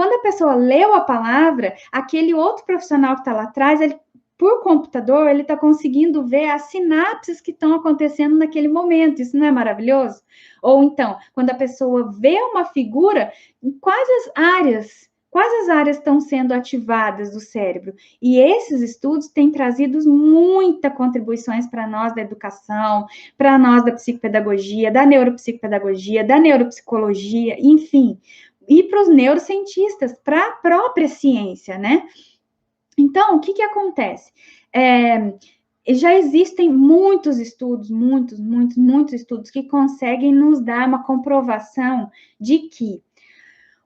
quando a pessoa leu a palavra, aquele outro profissional que está lá atrás, ele, por computador, ele está conseguindo ver as sinapses que estão acontecendo naquele momento. Isso não é maravilhoso? Ou então, quando a pessoa vê uma figura, quais as áreas estão sendo ativadas do cérebro? E esses estudos têm trazido muitas contribuições para nós da educação, para nós da psicopedagogia, da neuropsicopedagogia, da neuropsicologia, enfim, e para os neurocientistas, para a própria ciência, né? Então, o que acontece? Já existem muitos estudos, muitos estudos que conseguem nos dar uma comprovação de que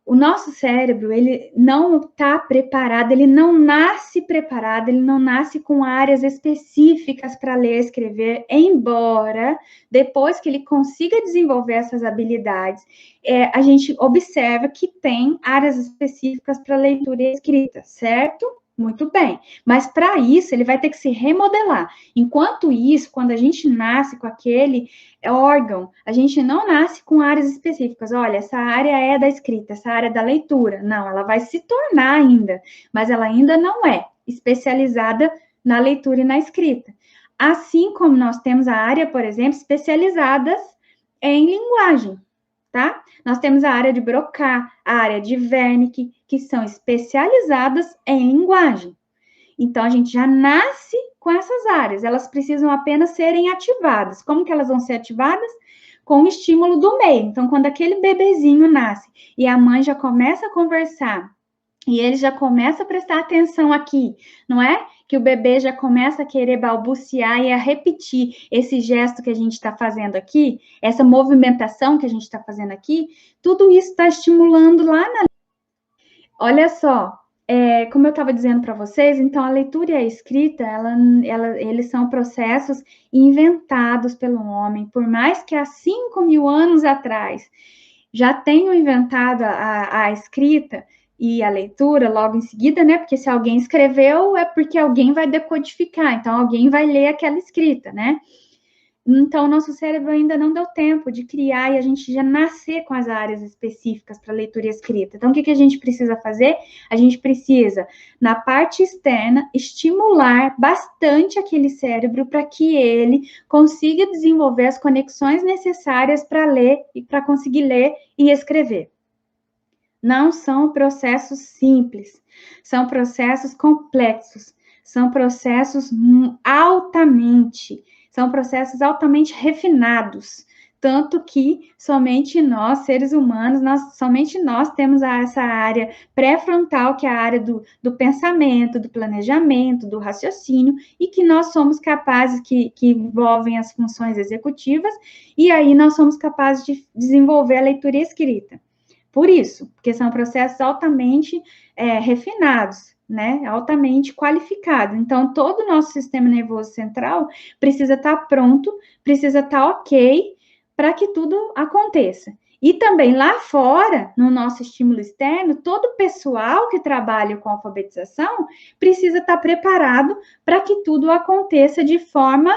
o nosso cérebro, ele não está preparado, ele não nasce preparado, ele não nasce com áreas específicas para ler e escrever, embora, depois que ele consiga desenvolver essas habilidades, a gente observa que tem áreas específicas para leitura e escrita, certo? Muito bem, mas para isso ele vai ter que se remodelar. Enquanto isso, quando a gente nasce com aquele órgão, a gente não nasce com áreas específicas. Olha, essa área é da escrita, essa área é da leitura. Não, ela vai se tornar ainda, mas ela ainda não é especializada na leitura e na escrita. Assim como nós temos a área, por exemplo, especializadas em linguagem. Tá? Nós temos a área de Broca, a área de Wernicke, que são especializadas em linguagem. Então, a gente já nasce com essas áreas, elas precisam apenas serem ativadas. Como que elas vão ser ativadas? Com o estímulo do meio. Então, quando aquele bebezinho nasce e a mãe já começa a conversar, e ele já começa a prestar atenção aqui, não é? Que o bebê já começa a querer balbuciar e a repetir esse gesto que a gente está fazendo aqui, essa movimentação que a gente está fazendo aqui, tudo isso está estimulando lá na... Olha só, como eu estava dizendo para vocês, então a leitura e a escrita, eles são processos inventados pelo homem, por mais que há 5.000 anos atrás já tenham inventado a escrita, e a leitura logo em seguida, né? Porque se alguém escreveu, é porque alguém vai decodificar, então alguém vai ler aquela escrita, né? Então, nosso cérebro ainda não deu tempo de criar e a gente já nascer com as áreas específicas para leitura e escrita. Então, o que a gente precisa fazer? A gente precisa, na parte externa, estimular bastante aquele cérebro para que ele consiga desenvolver as conexões necessárias para ler e para conseguir ler e escrever. Não são processos simples, são processos complexos, são processos altamente refinados, tanto que somente nós, seres humanos, somente nós temos essa área pré-frontal, que é a área do pensamento, do planejamento, do raciocínio, e que nós somos capazes, que envolvem as funções executivas, e aí nós somos capazes de desenvolver a leitura e a escrita. Por isso, porque são processos altamente refinados, né? Altamente qualificados. Então, todo o nosso sistema nervoso central precisa estar pronto, precisa estar ok para que tudo aconteça. E também lá fora, no nosso estímulo externo, todo o pessoal que trabalha com alfabetização precisa estar preparado para que tudo aconteça de forma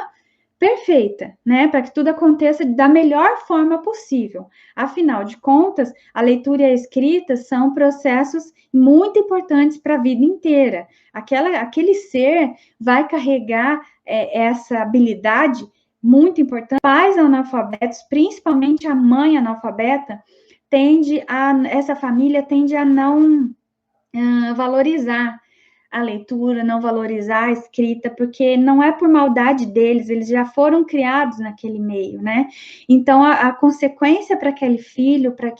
perfeita, né? Para que tudo aconteça da melhor forma possível. Afinal de contas, a leitura e a escrita são processos muito importantes para a vida inteira. Aquele ser vai carregar essa habilidade muito importante. Pais analfabetos, principalmente a mãe analfabeta, essa família tende a não valorizar a leitura, não valorizar a escrita, porque não é por maldade deles, eles já foram criados naquele meio, né? Então, a consequência para aquele filho, para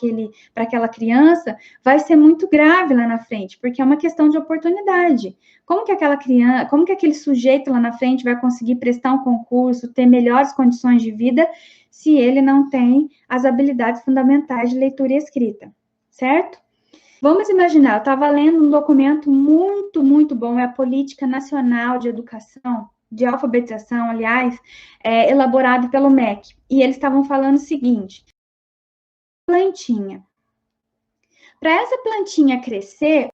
aquela criança, vai ser muito grave lá na frente, porque é uma questão de oportunidade. Como que aquela criança, como que aquele sujeito lá na frente vai conseguir prestar um concurso, ter melhores condições de vida, se ele não tem as habilidades fundamentais de leitura e escrita, certo? Vamos imaginar, eu estava lendo um documento muito bom, é a Política Nacional de Educação, de Alfabetização, aliás, elaborado pelo MEC. E eles estavam falando o seguinte: plantinha. Para essa plantinha crescer,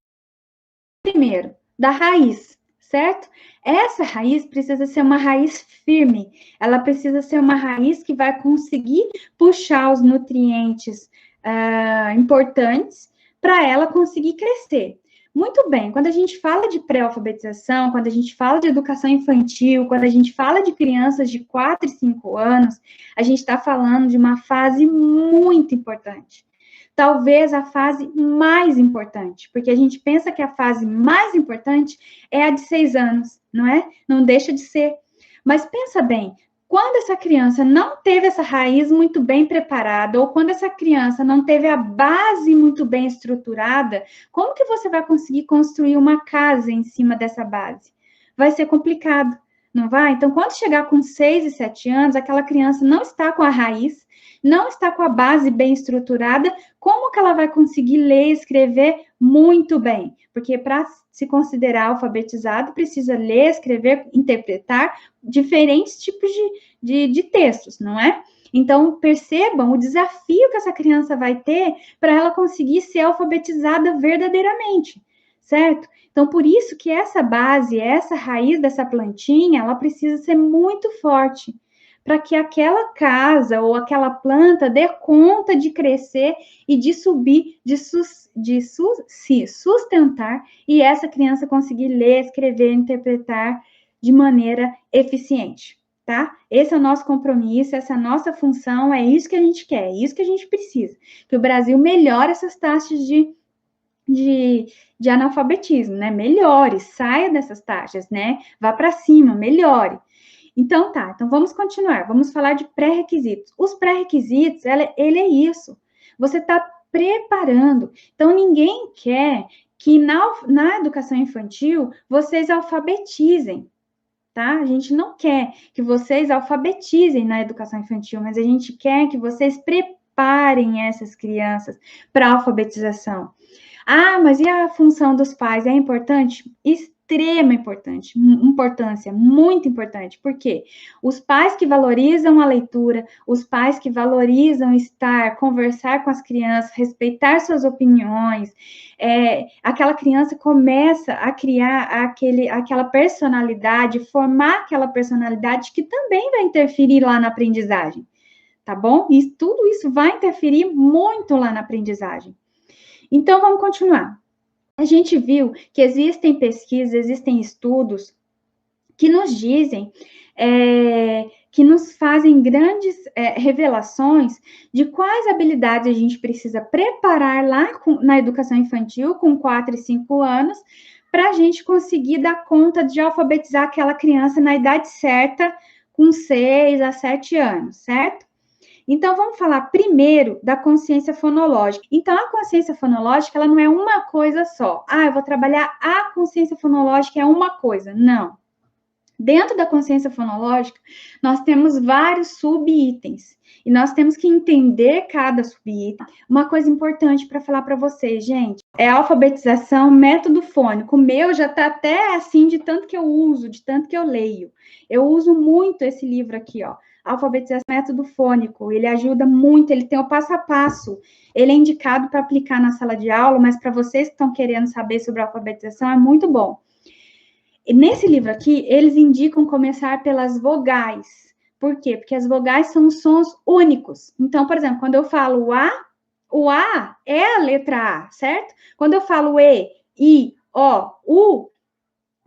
primeiro, da raiz, certo? Essa raiz precisa ser uma raiz firme, ela precisa ser uma raiz que vai conseguir puxar os nutrientes importantes para ela conseguir crescer. Muito bem, quando a gente fala de pré-alfabetização, quando a gente fala de educação infantil, quando a gente fala de crianças de 4 e 5 anos, a gente está falando de uma fase muito importante. Talvez a fase mais importante, porque a gente pensa que a fase mais importante é a de 6 anos, não é? Não deixa de ser. Mas pensa bem, quando essa criança não teve essa raiz muito bem preparada, ou quando essa criança não teve a base muito bem estruturada, como que você vai conseguir construir uma casa em cima dessa base? Vai ser complicado, não vai? Então, quando chegar com 6 e 7 anos, aquela criança não está com a raiz, não está com a base bem estruturada, como que ela vai conseguir ler e escrever muito bem? Porque para se considerar alfabetizado, precisa ler, escrever, interpretar diferentes tipos de textos, não é? Então, percebam o desafio que essa criança vai ter para ela conseguir ser alfabetizada verdadeiramente, certo? Então, por isso que essa base, essa raiz dessa plantinha, ela precisa ser muito forte, para que aquela casa ou aquela planta dê conta de crescer e de subir, se sustentar, e essa criança conseguir ler, escrever, interpretar de maneira eficiente, tá? Esse é o nosso compromisso, essa é a nossa função, é isso que a gente quer, é isso que a gente precisa, que o Brasil melhore essas taxas de analfabetismo, né? Melhore, saia dessas taxas, né? Vá para cima, melhore. Então, tá, então vamos continuar, vamos falar de pré-requisitos. Os pré-requisitos, ele é isso, você está preparando. Então, ninguém quer que na educação infantil vocês alfabetizem, tá? A gente não quer que vocês alfabetizem na educação infantil, mas a gente quer que vocês preparem essas crianças para a alfabetização. Ah, mas e a função dos pais? É importante? Extrema importância, muito importante. Por quê? Os pais que valorizam a leitura, os pais que valorizam estar, conversar com as crianças, respeitar suas opiniões, aquela criança começa a criar aquela personalidade, formar aquela personalidade que também vai interferir lá na aprendizagem, tá bom? E tudo isso vai interferir muito lá na aprendizagem. Então, vamos continuar. A gente viu que existem pesquisas, existem estudos que nos dizem, que nos fazem grandes revelações de quais habilidades a gente precisa preparar lá na educação infantil, com 4 e 5 anos, para a gente conseguir dar conta de alfabetizar aquela criança na idade certa, com 6 a 7 anos, certo? Então, vamos falar primeiro da consciência fonológica. Então, a consciência fonológica, ela não é uma coisa só. Ah, eu vou trabalhar a consciência fonológica, é uma coisa. Não. Dentro da consciência fonológica, nós temos vários subitens. E nós temos que entender cada subitem. Uma coisa importante para falar para vocês, gente, é a alfabetização método fônico. O meu já está até assim, de tanto que eu uso, de tanto que eu leio. Eu uso muito esse livro aqui, ó. Alfabetização método fônico, ele ajuda muito, ele tem o passo a passo, ele é indicado para aplicar na sala de aula, mas para vocês que estão querendo saber sobre a alfabetização, é muito bom. E nesse livro aqui, eles indicam começar pelas vogais. Por quê? Porque as vogais são sons únicos. Então, por exemplo, quando eu falo o A é a letra A, certo? Quando eu falo E, I, O, U,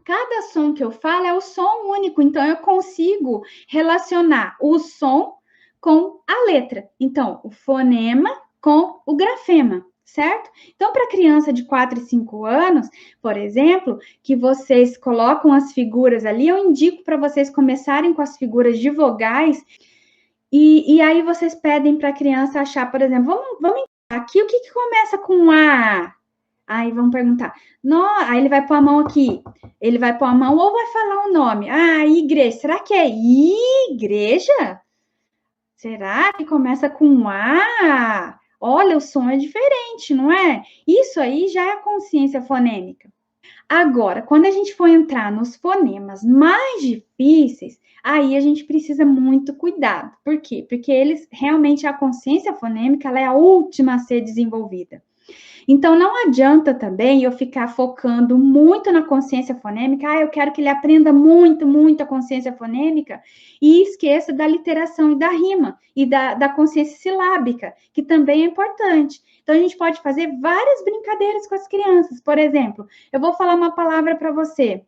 cada som que eu falo é o som único, então eu consigo relacionar o som com a letra. Então, o fonema com o grafema, certo? Então, para criança de 4 e 5 anos, por exemplo, que vocês colocam as figuras ali, eu indico para vocês começarem com as figuras de vogais, e aí vocês pedem para a criança achar, por exemplo, vamos aqui, o que começa com A? Aí vão perguntar, aí ele vai pôr a mão aqui, ele vai pôr a mão ou vai falar o nome. Ah, igreja, será que é igreja? Será que começa com A? Olha, o som é diferente, não é? Isso aí já é consciência fonêmica. Agora, quando a gente for entrar nos fonemas mais difíceis, aí a gente precisa muito cuidado. Por quê? Porque eles realmente a consciência fonêmica ela é a última a ser desenvolvida. Então, não adianta também eu ficar focando muito na consciência fonêmica. Ah, eu quero que ele aprenda muito a consciência fonêmica e esqueça da literação e da rima e da consciência silábica, que também é importante. Então, a gente pode fazer várias brincadeiras com as crianças. Por exemplo, eu vou falar uma palavra para você.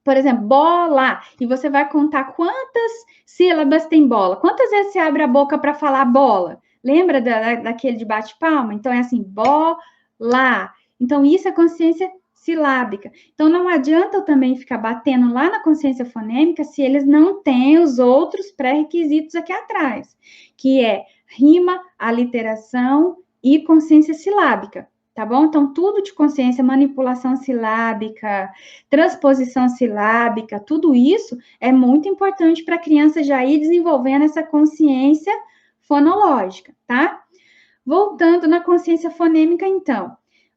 Por exemplo, bola. E você vai contar quantas sílabas tem bola. Quantas vezes você abre a boca para falar bola? Lembra daquele de bate-palma? Então, é assim, bola. Então, isso é consciência silábica. Então, não adianta eu também ficar batendo lá na consciência fonêmica se eles não têm os outros pré-requisitos aqui atrás, que é rima, aliteração e consciência silábica. Tá bom? Então, tudo de consciência, manipulação silábica, transposição silábica, tudo isso é muito importante para a criança já ir desenvolvendo essa consciência fonológica, tá? Voltando na consciência fonêmica, então.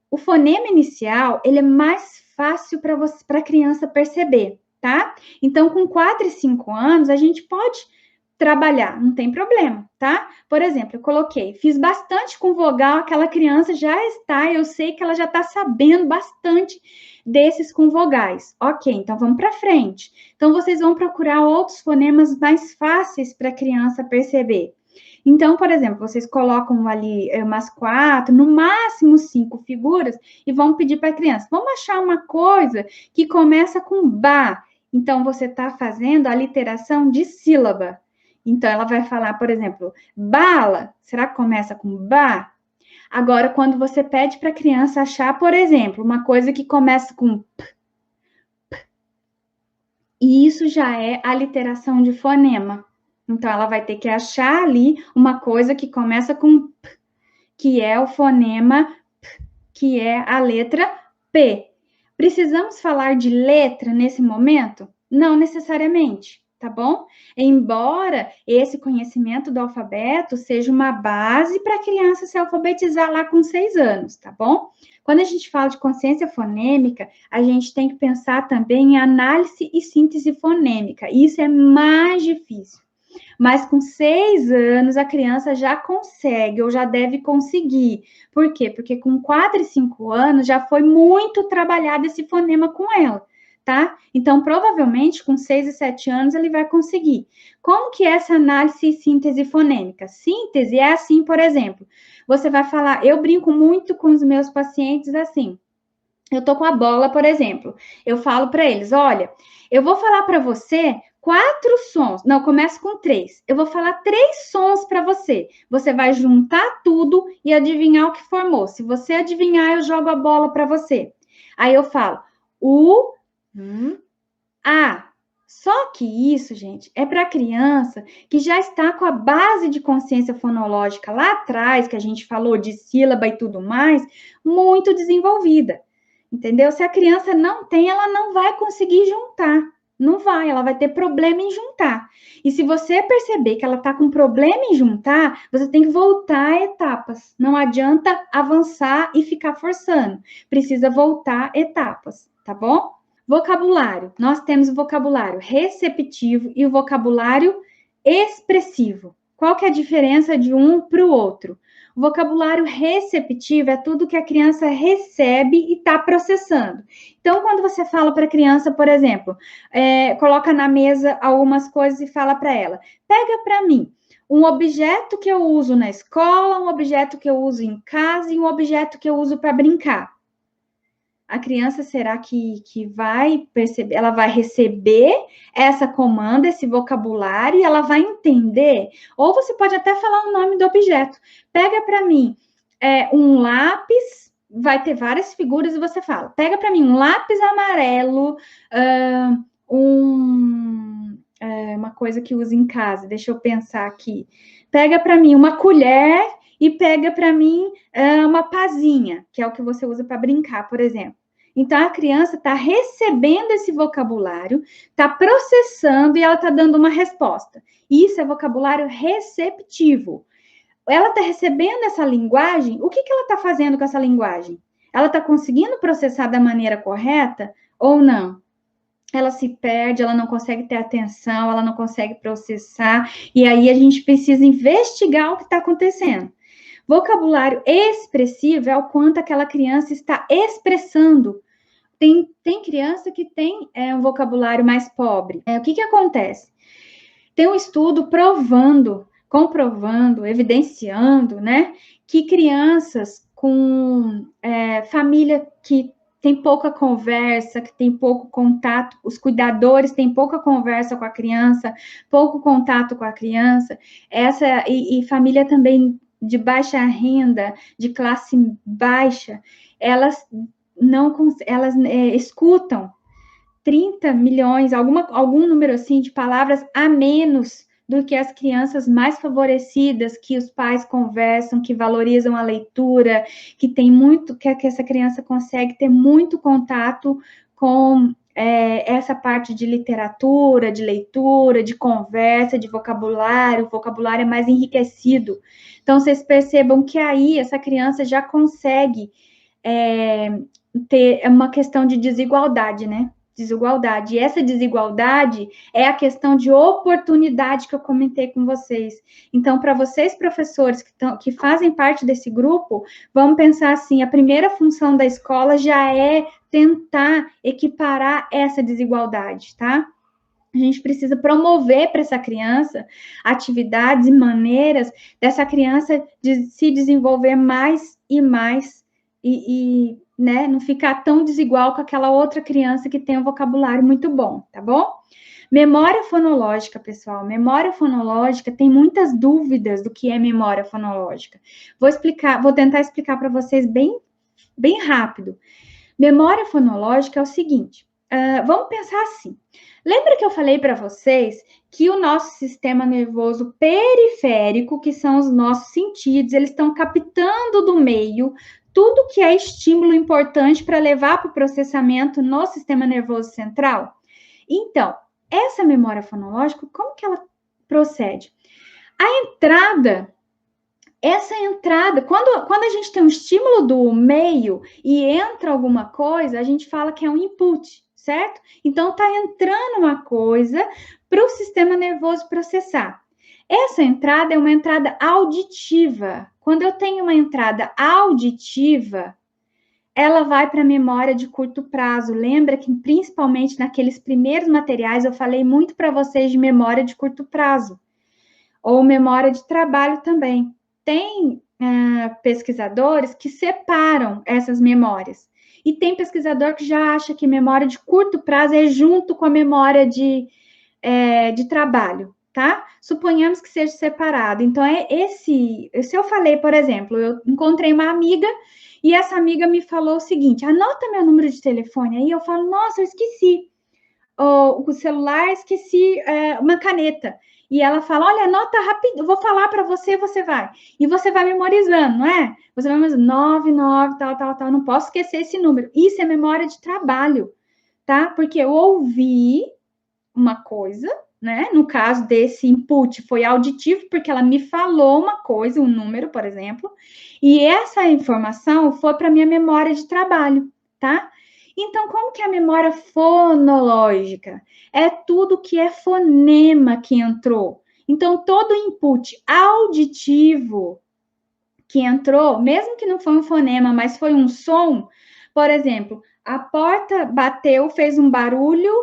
O fonema inicial, ele é mais fácil para a criança perceber, tá? Então, com 4 e 5 anos, a gente pode trabalhar, não tem problema, tá? Por exemplo, eu coloquei, fiz bastante com vogal, aquela criança já está, eu sei que ela já está sabendo bastante desses com vogais. Ok, então vamos para frente. Então, vocês vão procurar outros fonemas mais fáceis para a criança perceber. Então, por exemplo, vocês colocam ali umas 4, no máximo 5 figuras e vão pedir para a criança, vamos achar uma coisa que começa com ba. Então, você está fazendo a literação de sílaba. Então, ela vai falar, por exemplo, bala. Será que começa com ba? Agora, quando você pede para a criança achar, por exemplo, uma coisa que começa com p, e isso já é a literação de fonema. Então, ela vai ter que achar ali uma coisa que começa com p, que é o fonema p, que é a letra P. Precisamos falar de letra nesse momento? Não necessariamente, tá bom? Embora esse conhecimento do alfabeto seja uma base para a criança se alfabetizar lá com 6 anos, tá bom? Quando a gente fala de consciência fonêmica, a gente tem que pensar também em análise e síntese fonêmica. Isso é mais difícil. Mas com 6 anos, a criança já consegue ou já deve conseguir. Por quê? Porque com 4 e 5 anos já foi muito trabalhado esse fonema com ela, tá? Então, provavelmente, com 6 e 7 anos, ele vai conseguir. Como que é essa análise e síntese fonêmica? Síntese é assim, por exemplo, você vai falar, eu brinco muito com os meus pacientes assim, eu tô com a bola, por exemplo, eu falo para eles, olha, eu vou falar para você 4 sons. Não, começa com 3. Eu vou falar 3 sons para você. Você vai juntar tudo e adivinhar o que formou. Se você adivinhar, eu jogo a bola para você. Aí eu falo U, A. Só que isso, gente, é para criança que já está com a base de consciência fonológica lá atrás, que a gente falou de sílaba e tudo mais, muito desenvolvida. Entendeu? Se a criança não tem, ela não vai conseguir juntar. Não vai, ela vai ter problema em juntar. E se você perceber que ela está com problema em juntar, você tem que voltar a etapas. Não adianta avançar e ficar forçando. Precisa voltar etapas, tá bom? Vocabulário. Nós temos o vocabulário receptivo e o vocabulário expressivo. Qual que é a diferença de um para o outro? O vocabulário receptivo é tudo que a criança recebe e está processando. Então, quando você fala para a criança, por exemplo, coloca na mesa algumas coisas e fala para ela, pega para mim um objeto que eu uso na escola, um objeto que eu uso em casa e um objeto que eu uso para brincar. A criança, será que vai perceber? Ela vai receber essa comanda, esse vocabulário, e ela vai entender? Ou você pode até falar o nome do objeto. Pega para mim um lápis, vai ter várias figuras e você fala. Pega para mim um lápis amarelo, uma coisa que usa em casa. Deixa eu pensar aqui. Pega para mim uma colher e pega para mim uma pazinha, que é o que você usa para brincar, por exemplo. Então, a criança está recebendo esse vocabulário, está processando e ela está dando uma resposta. Isso é vocabulário receptivo. Ela está recebendo essa linguagem, o que ela está fazendo com essa linguagem? Ela está conseguindo processar da maneira correta ou não? Ela se perde, ela não consegue ter atenção, ela não consegue processar, e aí a gente precisa investigar o que está acontecendo. Vocabulário expressivo é o quanto aquela criança está expressando. Tem criança que tem um vocabulário mais pobre. O que acontece? Tem um estudo comprovando, evidenciando, né, que crianças com família que tem pouca conversa, que tem pouco contato, os cuidadores têm pouca conversa com a criança, pouco contato com a criança, e família também de baixa renda, de classe baixa, elas não elas escutam 30 milhões, algum número assim de palavras a menos do que as crianças mais favorecidas, que os pais conversam, que valorizam a leitura, que tem muito, que essa criança consegue ter muito contato com essa parte de literatura, de leitura, de conversa, de vocabulário, o vocabulário é mais enriquecido. Então, vocês percebam que aí essa criança já consegue ter uma questão de desigualdade, né? Desigualdade. E essa desigualdade é a questão de oportunidade que eu comentei com vocês. Então, para vocês, professores que fazem parte desse grupo, vamos pensar assim: a primeira função da escola já é tentar equiparar essa desigualdade, tá? A gente precisa promover para essa criança atividades e maneiras dessa criança de se desenvolver mais e mais e né, não ficar tão desigual com aquela outra criança que tem um vocabulário muito bom, tá bom? Memória fonológica, pessoal. Memória fonológica tem muitas dúvidas do que é memória fonológica. Vou tentar explicar para vocês bem rápido. Memória fonológica é o seguinte: vamos pensar assim. Lembra que eu falei para vocês que o nosso sistema nervoso periférico, que são os nossos sentidos, eles estão captando do meio tudo que é estímulo importante para levar para o processamento no sistema nervoso central? Então, essa memória fonológica, como que ela procede? Essa entrada, quando a gente tem um estímulo do meio e entra alguma coisa, a gente fala que é um input, certo? Então, está entrando uma coisa para o sistema nervoso processar. Essa entrada é uma entrada auditiva. Quando eu tenho uma entrada auditiva, ela vai para a memória de curto prazo. Lembra que, principalmente naqueles primeiros materiais, eu falei muito para vocês de memória de curto prazo, ou memória de trabalho também. Tem pesquisadores que separam essas memórias. E tem pesquisador que já acha que memória de curto prazo é junto com a memória de trabalho, tá? Suponhamos que seja separado. Então, se eu falei, por exemplo, eu encontrei uma amiga e essa amiga me falou o seguinte: anota meu número de telefone. Aí eu falo: nossa, eu esqueci o celular, esqueci uma caneta. E ela fala: olha, anota rápido, eu vou falar para você, você vai. E você vai memorizando, não é? Você vai memorizando 99, tal, não posso esquecer esse número. Isso é memória de trabalho, tá? Porque eu ouvi uma coisa, né? No caso desse input foi auditivo, porque ela me falou uma coisa, um número, por exemplo, e essa informação foi para minha memória de trabalho, tá? Então, como que é a memória fonológica? É tudo que é fonema que entrou. Então, todo input auditivo que entrou, mesmo que não foi um fonema, mas foi um som, por exemplo, a porta bateu, fez um barulho,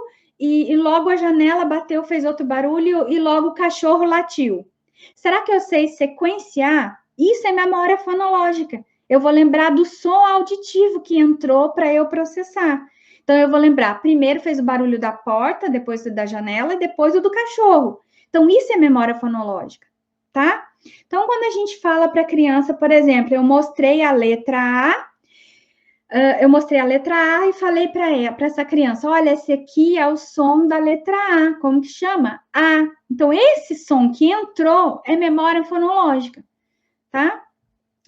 e logo a janela bateu, fez outro barulho, e logo o cachorro latiu. Será que eu sei sequenciar? Isso é memória fonológica. Eu vou lembrar do som auditivo que entrou para eu processar. Então, eu vou lembrar, primeiro fez o barulho da porta, depois da janela, e depois o do cachorro. Então, isso é memória fonológica, tá? Então, quando a gente fala para a criança, por exemplo, eu mostrei a letra A e falei para essa criança: olha, esse aqui é o som da letra A, como que chama? A. Então, esse som que entrou é memória fonológica, tá?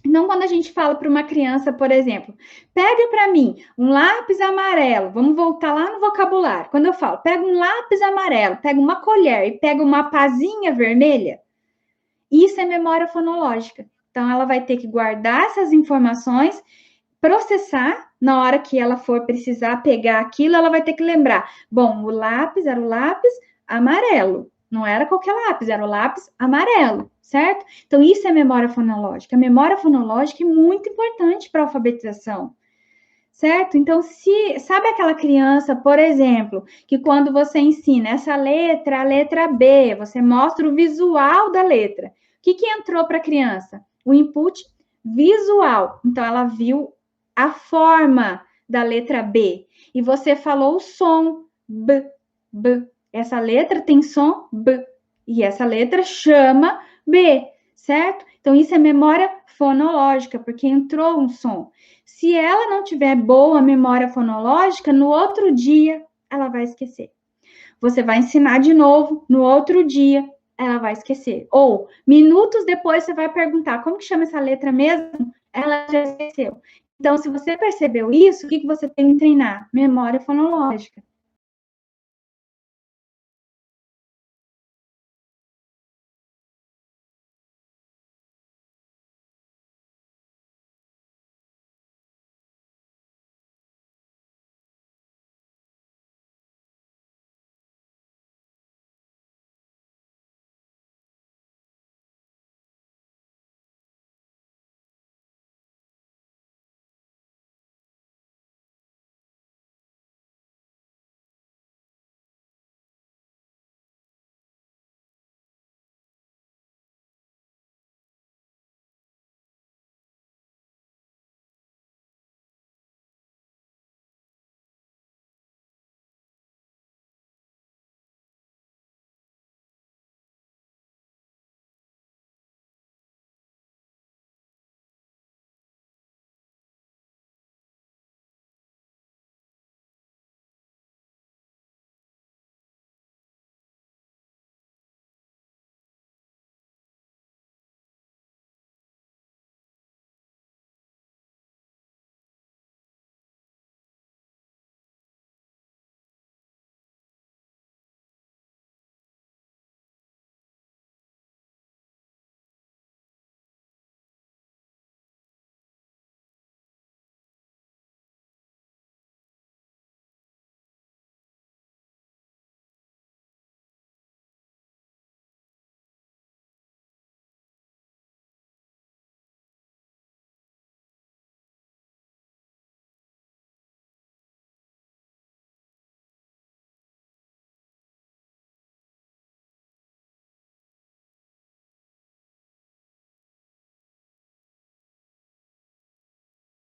Então, quando a gente fala para uma criança, por exemplo, pega para mim um lápis amarelo, vamos voltar lá no vocabulário. Quando eu falo, pega um lápis amarelo, pega uma colher e pega uma pazinha vermelha, isso é memória fonológica. Então, ela vai ter que guardar essas informações, processar, na hora que ela for precisar pegar aquilo, ela vai ter que lembrar: bom, o lápis era o lápis amarelo, não era qualquer lápis, era o lápis amarelo, certo? Então, isso é memória fonológica. A memória fonológica é muito importante para a alfabetização, certo? Então, sabe aquela criança, por exemplo, que quando você ensina essa letra, a letra B, você mostra o visual da letra. O que entrou para a criança? O input visual. Então, ela viu a forma da letra B. E você falou o som B, B. Essa letra tem som B. E essa letra chama B, certo? Então, isso é memória fonológica, porque entrou um som. Se ela não tiver boa memória fonológica, no outro dia ela vai esquecer. Você vai ensinar de novo, no outro dia ela vai esquecer. Ou, minutos depois, você vai perguntar, como que chama essa letra mesmo? Ela já esqueceu. Então, se você percebeu isso, o que você tem que treinar? Memória fonológica.